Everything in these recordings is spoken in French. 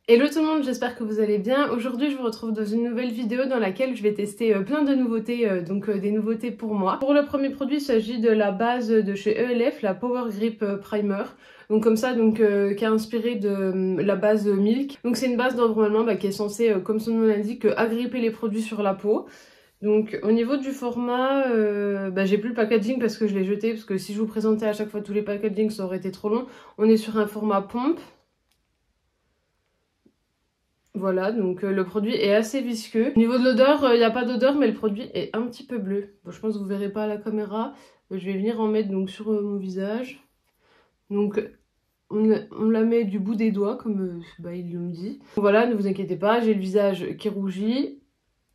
Hello tout le monde, j'espère que vous allez bien. Aujourd'hui je vous retrouve dans une nouvelle vidéo dans laquelle je vais tester plein de nouveautés, des nouveautés pour moi. Pour le premier produit, il s'agit de la base de chez ELF, la Power Grip Primer. Donc comme ça, qui est inspirée de la base Milk. Donc c'est une base normalement qui est censée, comme son nom l'indique, agripper les produits sur la peau. Donc au niveau du format, j'ai plus le packaging parce que je l'ai jeté, parce que si je vous présentais à chaque fois tous les packagings ça aurait été trop long. On est sur un format pompe. Voilà, donc le produit est assez visqueux. Au niveau de l'odeur, il n'y a pas d'odeur, mais le produit est un petit peu bleu. Bon, je pense que vous ne verrez pas à la caméra. Je vais venir en mettre donc, sur mon visage. Donc on la met du bout des doigts, comme ils l'ont dit. Voilà, ne vous inquiétez pas, j'ai le visage qui rougit.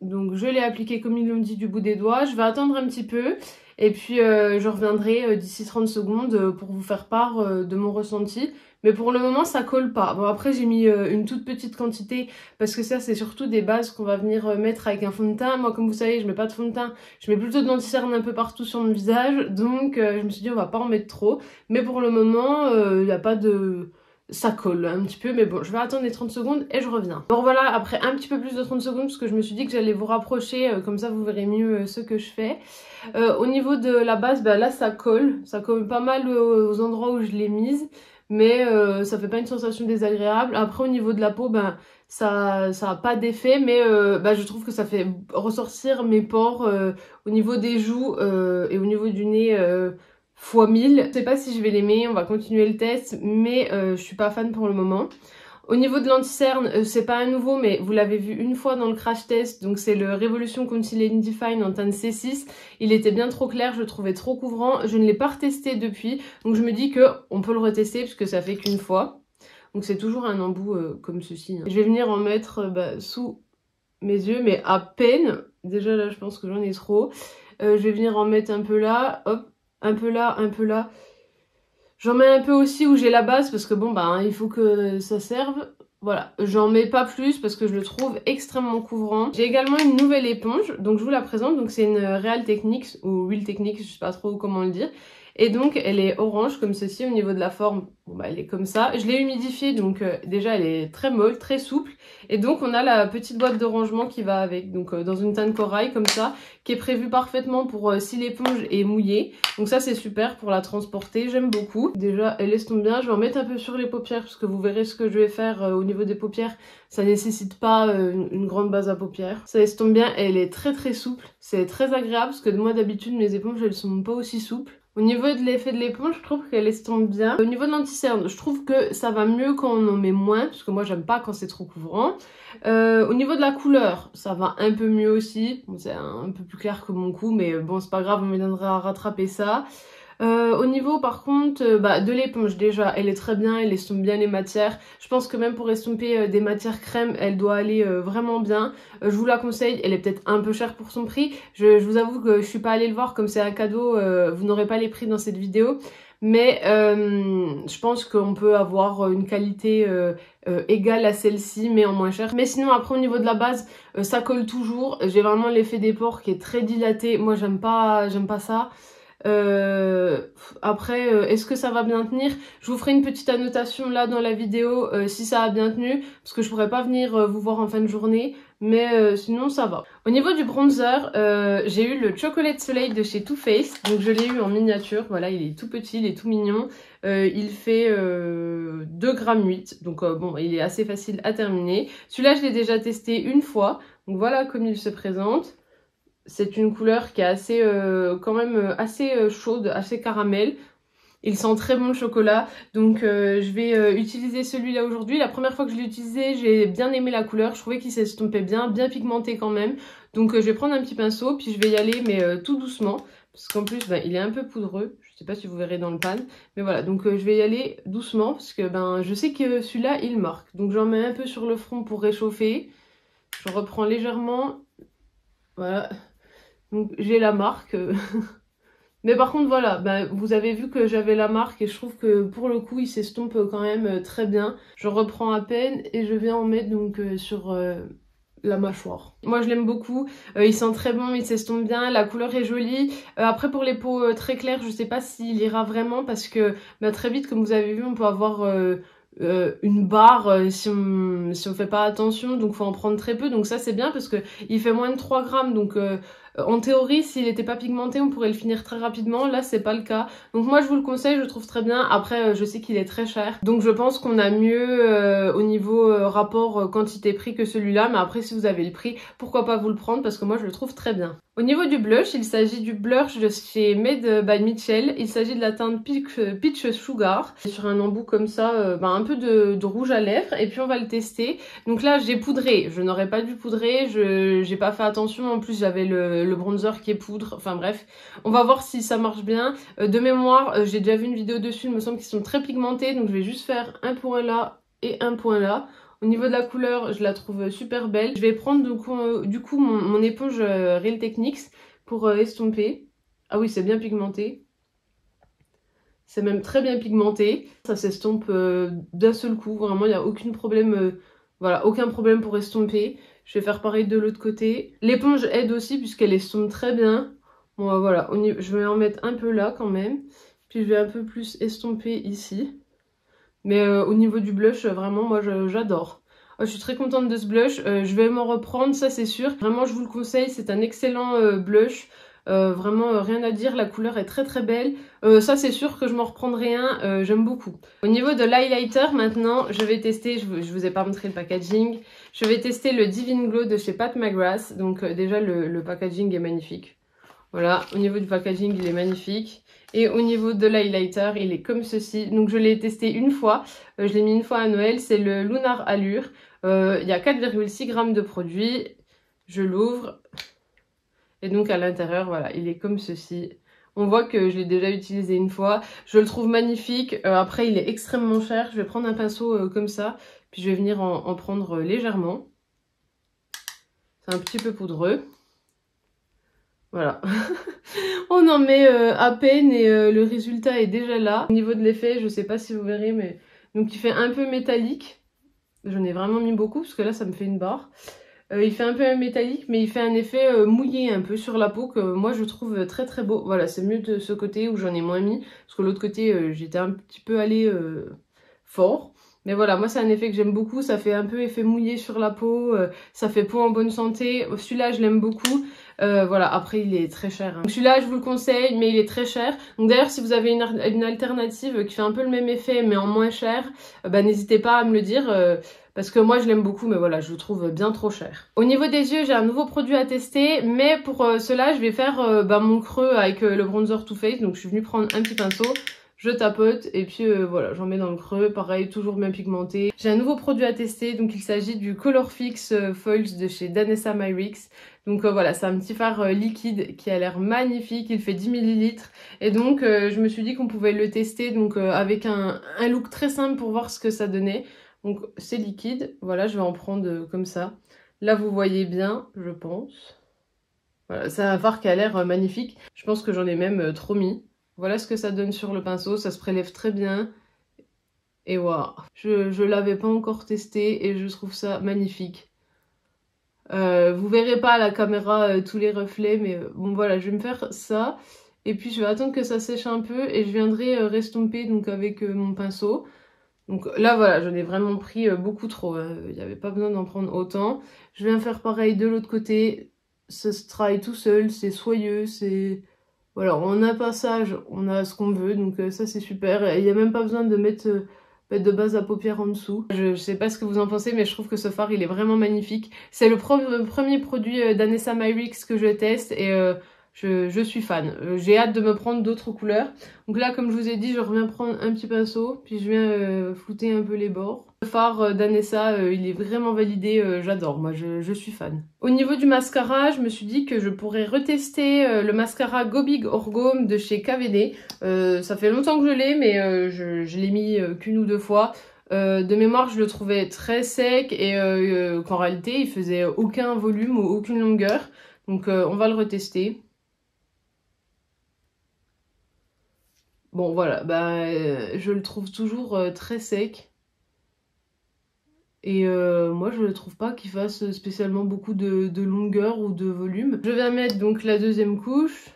Donc je l'ai appliqué comme ils l'ont dit du bout des doigts. Je vais attendre un petit peu. Et puis je reviendrai d'ici 30 secondes pour vous faire part de mon ressenti. Mais pour le moment ça colle pas. Bon après j'ai mis une toute petite quantité parce que ça c'est surtout des bases qu'on va venir mettre avec un fond de teint. Moi comme vous savez je mets pas de fond de teint, je mets plutôt de l'anti-cerne un peu partout sur mon visage. Donc je me suis dit on va pas en mettre trop. Mais pour le moment il n'y a pas de... Ça colle un petit peu, mais bon, je vais attendre les 30 secondes et je reviens. Bon voilà, après un petit peu plus de 30 secondes, parce que je me suis dit que j'allais vous rapprocher, comme ça vous verrez mieux ce que je fais. Au niveau de la base, là ça colle pas mal aux endroits où je l'ai mise, mais ça fait pas une sensation désagréable. Après au niveau de la peau, ça a pas d'effet, mais je trouve que ça fait ressortir mes pores au niveau des joues et au niveau du nez fois 1000. Je sais pas si je vais l'aimer, on va continuer le test, mais je suis pas fan pour le moment. Au niveau de l'anti-cerne, c'est pas un nouveau, mais vous l'avez vu une fois dans le crash test, donc c'est le Revolution Concealing Define en teinte C6. Il était bien trop clair, je le trouvais trop couvrant, je ne l'ai pas retesté depuis, donc je me dis que on peut le retester puisque ça fait qu'une fois. Donc c'est toujours un embout comme ceci. Je vais venir en mettre sous mes yeux, mais à peine. Déjà là, je pense que j'en ai trop. Je vais venir en mettre un peu là, hop, un peu là, un peu là. J'en mets un peu aussi où j'ai la base parce que bon il faut que ça serve. Voilà, j'en mets pas plus parce que je le trouve extrêmement couvrant. J'ai également une nouvelle éponge, donc je vous la présente. Donc c'est une Real Techniques ou Real Techniques, je sais pas trop comment le dire. Et donc elle est orange comme ceci au niveau de la forme. Elle est comme ça. Je l'ai humidifiée donc déjà elle est très molle, très souple. Et donc on a la petite boîte de rangement qui va avec. Donc dans une teinte corail comme ça, qui est prévue parfaitement pour si l'éponge est mouillée. Donc ça c'est super pour la transporter, j'aime beaucoup. Déjà elle estompe bien, je vais en mettre un peu sur les paupières parce que vous verrez ce que je vais faire au niveau des paupières. Ça nécessite pas une grande base à paupières. Ça estompe bien, elle est très très souple. C'est très agréable parce que moi d'habitude mes éponges elles sont pas aussi souples. Au niveau de l'effet de l'éponge, je trouve qu'elle estompe bien. Au niveau de l'anti-cerne, je trouve que ça va mieux quand on en met moins, parce que moi j'aime pas quand c'est trop couvrant. Au niveau de la couleur, ça va un peu mieux aussi. Bon, c'est un peu plus clair que mon cou, mais bon c'est pas grave, on me viendra à rattraper ça. Au niveau par contre de l'éponge déjà, elle est très bien, elle estompe bien les matières. Je pense que même pour estomper des matières crème, elle doit aller vraiment bien. Je vous la conseille, elle est peut-être un peu chère pour son prix. Je vous avoue que je suis pas allée le voir, comme c'est un cadeau, vous n'aurez pas les prix dans cette vidéo. Mais je pense qu'on peut avoir une qualité égale à celle-ci, mais en moins cher. Mais sinon après au niveau de la base, ça colle toujours. J'ai vraiment l'effet des pores qui est très dilaté. Moi j'aime pas ça. Après est-ce que ça va bien tenir? Je vous ferai une petite annotation là dans la vidéo si ça a bien tenu, parce que je pourrais pas venir vous voir en fin de journée, mais sinon ça va. Au niveau du bronzer, j'ai eu le Chocolate Soleil de chez Too Faced, donc je l'ai eu en miniature. Voilà, il est tout petit, il est tout mignon. Il fait 2,8 g, donc bon il est assez facile à terminer. Celui-là je l'ai déjà testé une fois, donc voilà comme il se présente. C'est une couleur qui est assez, quand même assez chaude, assez caramel. Il sent très bon le chocolat, donc je vais utiliser celui-là aujourd'hui. La première fois que je l'ai utilisé, j'ai bien aimé la couleur. Je trouvais qu'il s'estompait bien pigmenté quand même. Donc je vais prendre un petit pinceau, puis je vais y aller, mais tout doucement. Parce qu'en plus, il est un peu poudreux. Je sais pas si vous verrez dans le pan. Mais voilà, donc je vais y aller doucement, parce que je sais que celui-là, il marque. Donc j'en mets un peu sur le front pour réchauffer. Je reprends légèrement. Voilà. Donc j'ai la marque. Mais par contre voilà, vous avez vu que j'avais la marque et je trouve que pour le coup il s'estompe quand même très bien. Je reprends à peine et je vais en mettre donc sur la mâchoire. Moi je l'aime beaucoup, il sent très bon, il s'estompe bien, la couleur est jolie. Après pour les peaux très claires, je sais pas s'il ira vraiment parce que très vite comme vous avez vu on peut avoir une barre si on fait pas attention, donc faut en prendre très peu. Donc ça c'est bien parce que il fait moins de 3 grammes, donc en théorie s'il était pas pigmenté on pourrait le finir très rapidement. Là c'est pas le cas, donc moi je vous le conseille, je le trouve très bien. Après je sais qu'il est très cher, donc je pense qu'on a mieux au niveau rapport quantité-prix que celui-là, mais après si vous avez le prix, pourquoi pas vous le prendre, parce que moi je le trouve très bien. Au niveau du blush, il s'agit du blush de chez Made by Mitchell. Il s'agit de la teinte Peach Sugar. Sur un embout comme ça, un peu de rouge à lèvres. Et puis on va le tester. Donc là, j'ai poudré. Je n'aurais pas dû poudrer. J'ai pas fait attention. En plus, j'avais le bronzer qui est poudre. Enfin bref, on va voir si ça marche bien. De mémoire, j'ai déjà vu une vidéo dessus. Il me semble qu'ils sont très pigmentés. Donc je vais juste faire un point là et un point là. Au niveau de la couleur, je la trouve super belle. Je vais prendre du coup mon éponge Real Techniques pour estomper. Ah oui, c'est bien pigmenté. C'est même très bien pigmenté. Ça s'estompe d'un seul coup. Vraiment, il n'y a aucun problème. Voilà, aucun problème pour estomper. Je vais faire pareil de l'autre côté. L'éponge aide aussi puisqu'elle estompe très bien. Bon, voilà, je vais en mettre un peu là quand même. Puis je vais un peu plus estomper ici. Mais au niveau du blush, vraiment, moi, j'adore. Je suis très contente de ce blush. Je vais m'en reprendre, ça, c'est sûr. Vraiment, je vous le conseille. C'est un excellent blush. Vraiment, rien à dire. La couleur est très, très belle. Ça, c'est sûr que je m'en reprendrai un. J'aime beaucoup. Au niveau de l'highlighter, maintenant, je vais tester. Je vous ai pas montré le packaging. Je vais tester le Divine Glow de chez Pat McGrath. Donc, déjà, le packaging est magnifique. Voilà, au niveau du packaging, il est magnifique. Et au niveau de l'highlighter, il est comme ceci. Donc je l'ai testé une fois. Je l'ai mis une fois à Noël. C'est le Lunar Allure. Il y a 4,6 grammes de produit. Je l'ouvre. Et donc à l'intérieur, voilà, il est comme ceci. On voit que je l'ai déjà utilisé une fois. Je le trouve magnifique. Après, il est extrêmement cher. Je vais prendre un pinceau comme ça. Puis je vais venir en prendre légèrement. C'est un petit peu poudreux. Voilà, on en met à peine et le résultat est déjà là. Au niveau de l'effet, je sais pas si vous verrez, mais donc il fait un peu métallique. J'en ai vraiment mis beaucoup parce que là ça me fait une barre. Il fait un peu métallique, mais il fait un effet mouillé un peu sur la peau que moi je trouve très très beau. Voilà, c'est mieux de ce côté où j'en ai moins mis, parce que l'autre côté j'étais un petit peu allée fort. Mais voilà, moi c'est un effet que j'aime beaucoup, ça fait un peu effet mouillé sur la peau, ça fait peau en bonne santé. Celui-là je l'aime beaucoup. Voilà, après il est très cher. Hein. Celui-là je vous le conseille, mais il est très cher. Donc d'ailleurs si vous avez une alternative qui fait un peu le même effet mais en moins cher, n'hésitez pas à me le dire. Parce que moi je l'aime beaucoup, mais voilà, je le trouve bien trop cher. Au niveau des yeux, j'ai un nouveau produit à tester, mais pour cela je vais faire mon creux avec le bronzer Too Faced. Donc je suis venue prendre un petit pinceau. Je tapote et puis voilà, j'en mets dans le creux, pareil, toujours bien pigmenté. J'ai un nouveau produit à tester, donc il s'agit du Color Fix Foils de chez Danessa Myricks. Donc voilà, c'est un petit fard liquide qui a l'air magnifique, il fait 10 ml. Et donc je me suis dit qu'on pouvait le tester donc avec un look très simple pour voir ce que ça donnait. Donc c'est liquide, voilà, je vais en prendre comme ça. Là vous voyez bien, je pense. Voilà, c'est un fard qui a l'air magnifique. Je pense que j'en ai même trop mis. Voilà ce que ça donne sur le pinceau, ça se prélève très bien. Et waouh, je l'avais pas encore testé et je trouve ça magnifique. Vous verrez pas à la caméra tous les reflets, mais bon voilà, je vais me faire ça. Et puis je vais attendre que ça sèche un peu et je viendrai restomper donc avec mon pinceau. Donc là voilà, j'en ai vraiment pris beaucoup trop, il n'y avait pas besoin d'en prendre autant. Je viens faire pareil de l'autre côté, ça se travaille tout seul, c'est soyeux, c'est... Voilà, on a un passage, on a ce qu'on veut, donc ça c'est super. Il n'y a même pas besoin de mettre de base à paupières en dessous. Je sais pas ce que vous en pensez, mais je trouve que ce fard il est vraiment magnifique. C'est le premier produit d'Danessa Myricks que je teste et je suis fan. J'ai hâte de me prendre d'autres couleurs. Donc là, comme je vous ai dit, je reviens prendre un petit pinceau, puis je viens flouter un peu les bords. Le fard d'Danessa, il est vraiment validé, j'adore, moi je suis fan. Au niveau du mascara, je me suis dit que je pourrais retester le mascara Go Big or Go Home de chez KVD. Ça fait longtemps que je l'ai, mais je l'ai mis qu'une ou deux fois. De mémoire, je le trouvais très sec et qu'en réalité, il faisait aucun volume ou aucune longueur. Donc on va le retester. Bon voilà, je le trouve toujours très sec. Et moi je ne trouve pas qu'il fasse spécialement beaucoup de longueur ou de volume. Je vais mettre donc la deuxième couche.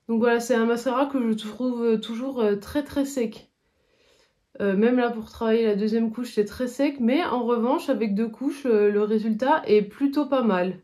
Donc voilà, c'est un mascara que je trouve toujours très très sec. Même là pour travailler la deuxième couche c'est très sec, mais en revanche avec 2 couches le résultat est plutôt pas mal.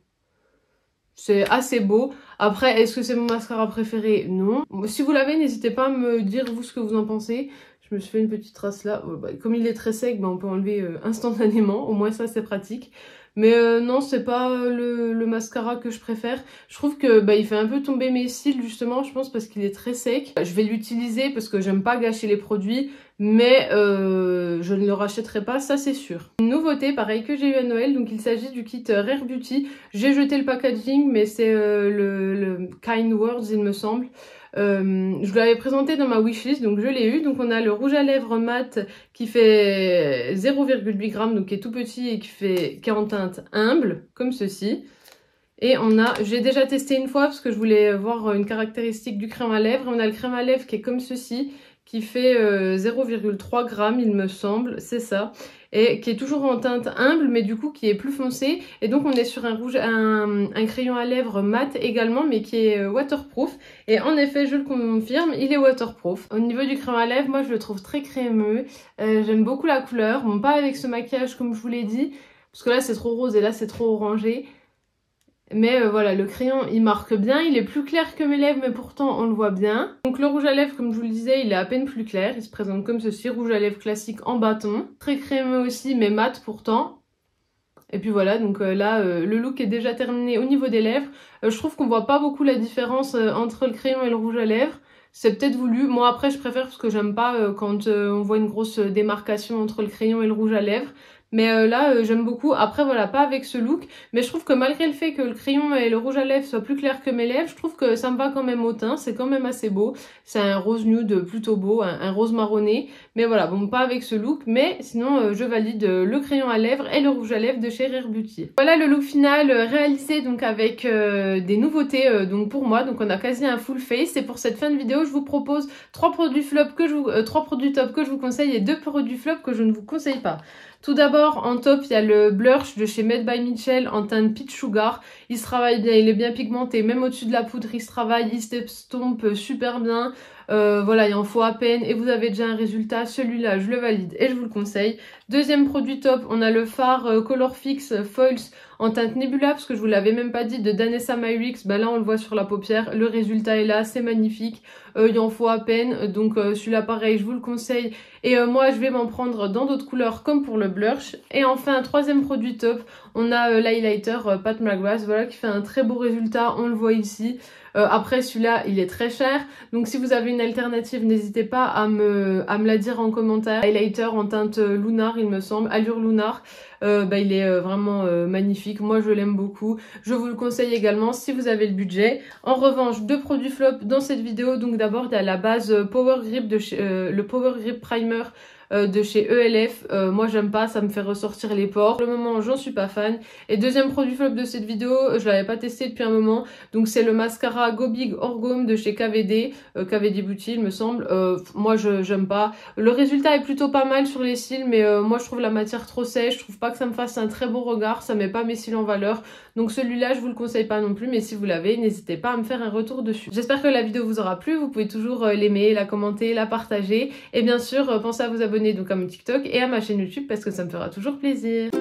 C'est assez beau. Après, est-ce que c'est mon mascara préféré? Non. Si vous l'avez, n'hésitez pas à me dire vous ce que vous en pensez. Je me suis fait une petite trace là. Comme il est très sec, on peut enlever instantanément. Au moins ça c'est pratique. Mais non, c'est pas le mascara que je préfère. Je trouve que il fait un peu tomber mes cils justement, je pense parce qu'il est très sec. Je vais l'utiliser parce que j'aime pas gâcher les produits, mais je ne le rachèterai pas, ça c'est sûr. Une nouveauté, pareil, que j'ai eu à Noël, donc il s'agit du kit Rare Beauty. J'ai jeté le packaging, mais c'est le Kind Words, il me semble. Je vous l'avais présenté dans ma wishlist, donc je l'ai eu. Donc on a le rouge à lèvres mat qui fait 0,8 g, donc qui est tout petit et qui est en teinte humble, comme ceci. Et on a, j'ai déjà testé une fois parce que je voulais voir une caractéristique du crème à lèvres. On a le crème à lèvres qui est comme ceci, qui fait 0,3 g il me semble, c'est ça. Et qui est toujours en teinte humble, mais du coup qui est plus foncé. Et donc on est sur un crayon à lèvres mat également, mais qui est waterproof. Et en effet, je le confirme, il est waterproof. Au niveau du crème à lèvres, moi je le trouve très crémeux. J'aime beaucoup la couleur. Bon, pas avec ce maquillage comme je vous l'ai dit, parce que là c'est trop rose et là c'est trop orangé. Mais voilà, le crayon il marque bien, il est plus clair que mes lèvres mais pourtant on le voit bien. Donc le rouge à lèvres, comme je vous le disais, il est à peine plus clair, il se présente comme ceci, rouge à lèvres classique en bâton. Très crémeux aussi mais mat pourtant. Et puis voilà, donc là le look est déjà terminé au niveau des lèvres. Je trouve qu'on voit pas beaucoup la différence entre le crayon et le rouge à lèvres. C'est peut-être voulu, moi après je préfère parce que j'aime pas quand on voit une grosse démarcation entre le crayon et le rouge à lèvres. Mais là j'aime beaucoup, après voilà, pas avec ce look, mais je trouve que malgré le fait que le crayon et le rouge à lèvres soient plus clairs que mes lèvres, je trouve que ça me va quand même au teint, c'est quand même assez beau. C'est un rose nude plutôt beau, un rose marronné, mais voilà, bon pas avec ce look, mais sinon je valide le crayon à lèvres et le rouge à lèvres de chez Rare Beauty. Voilà le look final réalisé donc avec des nouveautés donc pour moi, donc on a quasi un full face, et pour cette fin de vidéo je vous propose 3 produits top que je vous conseille et 2 produits flop que je ne vous conseille pas. Tout d'abord, en top, il y a le blush de chez Made by Mitchell en teinte Peach Sugar. Il se travaille bien, il est bien pigmenté, même au-dessus de la poudre, il se travaille, il s'estompe super bien. Voilà, il en faut à peine et vous avez déjà un résultat. Celui-là, je le valide et je vous le conseille. Deuxième produit top, on a le fard Color Fix Foils en teinte Nebula, parce que je vous l'avais même pas dit, de Danessa Myricks. Là, on le voit sur la paupière. Le résultat est là, c'est magnifique. Il en faut à peine, donc celui-là, pareil, je vous le conseille. Et moi, je vais m'en prendre dans d'autres couleurs, comme pour le blush. Et enfin, un troisième produit top, on a l'highlighter Pat McGrath, voilà, qui fait un très beau résultat. On le voit ici. Après celui-là il est très cher, donc si vous avez une alternative n'hésitez pas à me la dire en commentaire. Highlighter en teinte lunar il me semble, allure lunar, il est vraiment magnifique, moi je l'aime beaucoup, je vous le conseille également si vous avez le budget. En revanche, 2 produits flop dans cette vidéo, donc d'abord il y a la base Power Grip de chez, le Power Grip Primer de chez ELF, moi j'aime pas, ça me fait ressortir les pores. Pour le moment j'en suis pas fan. Et deuxième produit flop de cette vidéo, je l'avais pas testé depuis un moment, donc c'est le mascara Go Big Orgome de chez KVD, KVD Beauty il me semble. Moi j'aime pas, le résultat est plutôt pas mal sur les cils, mais moi je trouve la matière trop sèche, je trouve pas que ça me fasse un très beau regard, ça met pas mes cils en valeur, donc celui-là je vous le conseille pas non plus, mais si vous l'avez n'hésitez pas à me faire un retour dessus. J'espère que la vidéo vous aura plu, vous pouvez toujours l'aimer, la commenter, la partager, et bien sûr pensez à vous abonner donc à mon TikTok et à ma chaîne YouTube parce que ça me fera toujours plaisir.